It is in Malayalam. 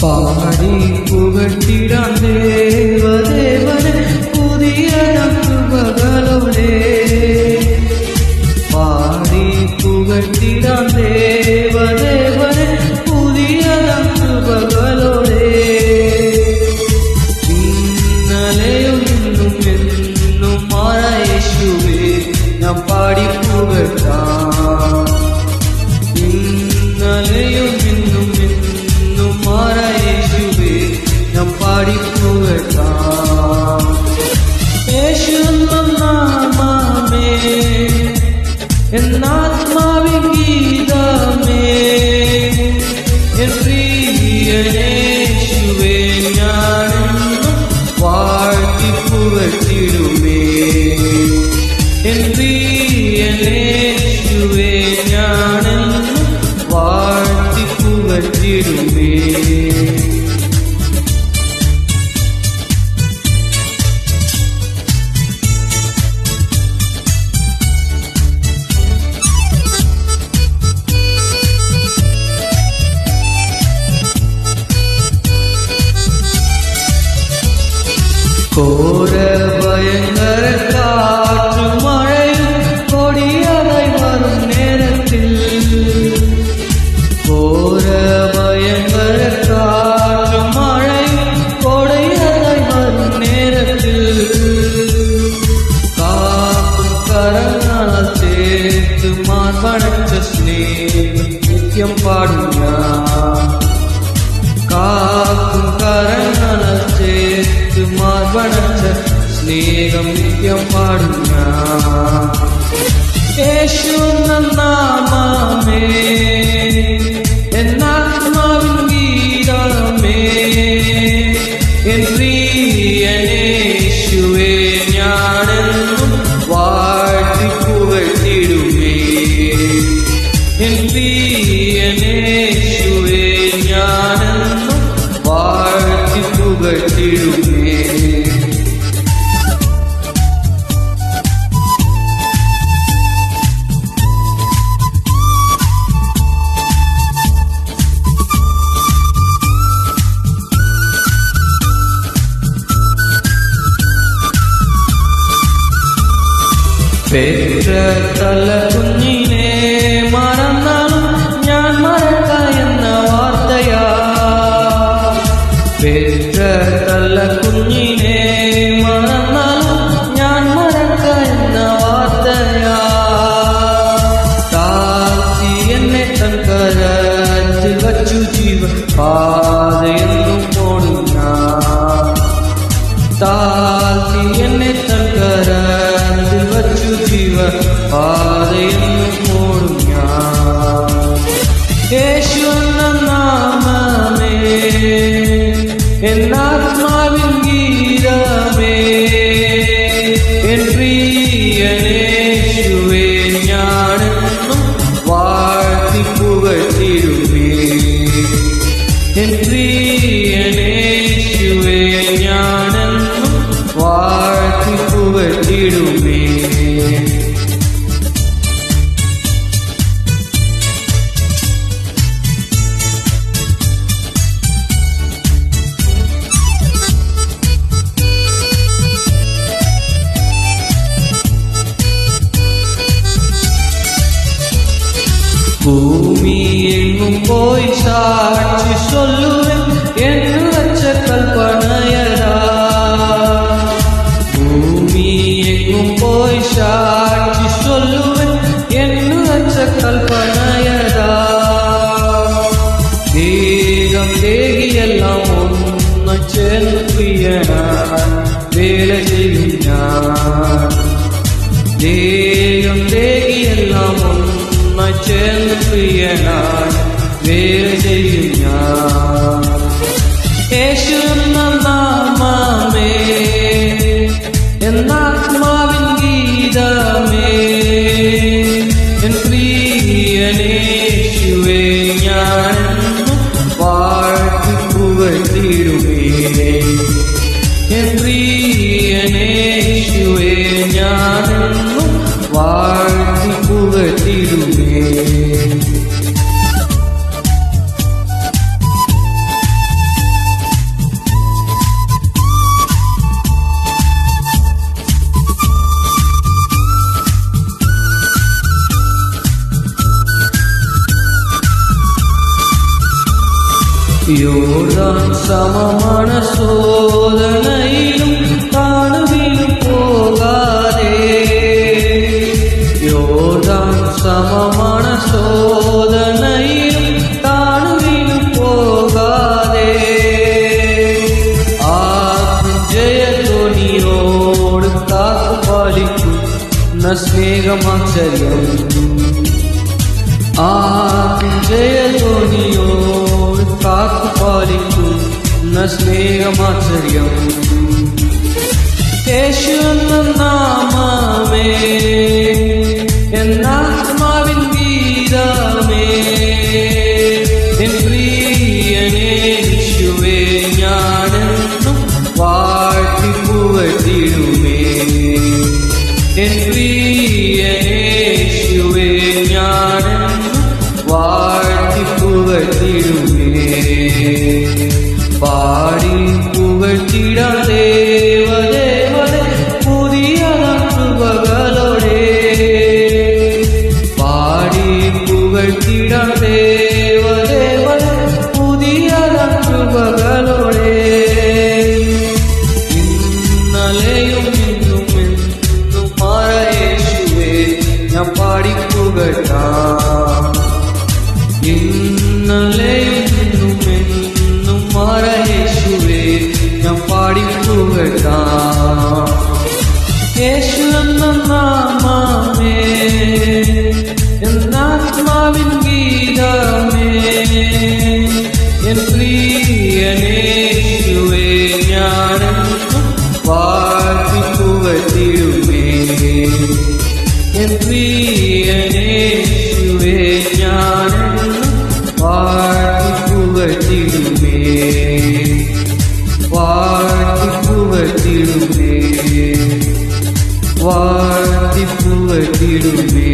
പാടി പുകഴ്ത്തിടാം ദേവദേവനെ പുതിയ കൃപകളോടെ. പാടി പുകഴ്ത്തിടാം ദേവദേവനെ പുതിയ കൃപകളോടെ. ഇന്നലെയും ഇന്നും എന്നും മാറായ യേശുവേ ഞാൻ പാടി പുകഴ്ത്താം. ഇന്നലെയും ഇന്നും എന്നും മാറായ യേശുവേ ഞാൻ പാടി പുകഴ്ത്താം. യേശു നാമമേ എന്നാത്മാവിൻ ഗീതമേ എൻ പ്രിയനേശുവേ ഞാനെന്നും വാഴ്ത്തി പുകഴ്ത്തിടുമേ. എൻ പ്രിയനേശുവേ ഞാനെന്നും വാഴ്ത്തി പുകഴ്ത്തിടുമേ. ഘോര ഭയങ്കര കാറ്റും മഴയും കൊടിയതായി വരും നേരത്തിൽ. ഘോര ഭയങ്കര കാറ്റും മഴയും കൊടിയതായി വരും നേരത്തിൽ. കാക്കും കരങ്ങളാൽ ചേർത്ത് മാർവണച്ച സ്നേഹം നിത്യം പാടും ഞാൻ. കാക്കും കരങ്ങളാൽ ചേർത്ത് മാർവണച്ച സ്നേഹം നിത്യം പാടും ഞാൻ. യേശു നാമമേ എന്നാത്മാവിൻ ഗീതമേ എൻ പ്രിയനേശുവേ ഞാനെന്നും വാഴ്ത്തി പുകഴ്ത്തിടുമേ. എൻ പ്രിയനേശുവേ ഞാനെന്നും വാഴ്ത്തി പുകഴ്ത്തിടുമേ. പെറ്റ തല കുഞ്ഞിനെ മറന്നാലും ഞാൻ മറക്ക എന്ന വാർത്തയാ. പെറ്റ തല കുഞ്ഞിനെ മറന്നാലും ഞാൻ മറക്ക എന്ന വാർത്തയാ. താഴ്ത്തി എന്നെ തൻ കരത്തിൽ വച്ചു ജീവ പാതയെന്നും ഓടും ഞാൻ. താഴ്ത്തി എന്നെ തൻ കരത്തിൽ വച്ചു ജീവ പാതയെന്നും ഓടും ഞാൻ. യേശു നാമമേ എന്നാത്മാവിൻ ഗീതമേ എൻ പ്രിയനേശുവേ ഞാനെന്നും വാഴ്ത്തി പുകഴ്ത്തിടുമേ. എൻ പ്രിയനേശുവേ ഞാനെന്നും വാഴ്ത്തി പുകഴ്ത്തിടുമേ. பூமி எங்கும் போய் சாட்சி சொல்லுவேன் என்று வச்ச கல்பனையடா. பூமி எங்கும் போய் சாட்சி சொல்லுவேன் என்று வச்ச கல்பனையடா. தேகம் தேகியெல்லாம் ஒன்றை சேர்ந்து பிரியனான் வேலை செய்யும் நான். தேகம் தேகியெல்லாம் ചേർന്ന് പ്രിയനാൻ വേറെ ചെയ്യും ഞാൻ. യേശു നാമമേ എന്നാത്മാവിൻ ഗീതമേ എൻ പ്രിയനേശുവേ ഞാനെന്നും വാഴ്ത്തി പുകഴ്ത്തിടുമേ. എൻ പ്രിയനേശുവേ ഞാനെന്നും വാഴ്ത്തി പുകഴ്ത്തിടുമേ. யோர்தான் சமமான சோதனையிலும் தாழ்விலும் போகாதே. யோர்தான் சமமான சோதனையிலும் தாழ்விலும் போகாதே. ஆக்கும் ஜெயத்தொனியோடு காத்து பாலிக்கும் ஸ்நேகமாச்சரியம். ஆக்கும் ஜெயத்தொனியோடு காத்து பாலிக்கும் സ്നേഹമാശ്ചര്യം. യേശു എന്ന നാമമേ എന്നാത്മാവിൻ ഗീതമേ, എൻ പ്രിയനേ യേശുവേ ഞാനെന്നും വാഴ്ത്തി പുകഴ്ത്തിടുമേ. എൻ പ്രിയനേ യേശുവേ ഞാനെന്നും വാഴ്ത്തി പുകഴ്ത്തിടുമേ. പാടി പുകഴ്ത്തിടാം ദേവദേവനെ പുതിയ കൃപകളോടെ. പാടി പുകഴ്ത്തിടാം ദേവദേവനെ പുതിയ കൃപകളോടെ. ഇന്നലെയും ഇന്നും എന്നും മാറാ യേശുവേ ഞാൻ പാടി പുകഴ്ത്താം. ഇന്നലെയും ഇന്നും എന്നും മാറാ യേശുവേ ഞാൻ പാടി പുകഴ്ത്താം. യേശു എന്ന നാമമേ എന്നാത്മാവിൻ ഗീതമേ, എൻ പ്രിയനേ യേശുവേ ഞാനെന്നും വാഴ്ത്തി പുകഴ്ത്തിടുമേ. എൻ പ്രിയനേ യേശുവേ ഞാനെന്നും വാഴ്ത്തി പുകഴ്ത്തിടുമേ. വാഴ്ത്തി പുകഴ്ത്തിടുമേ. വാഴ്ത്തി പുകഴ്ത്തിടുമേ.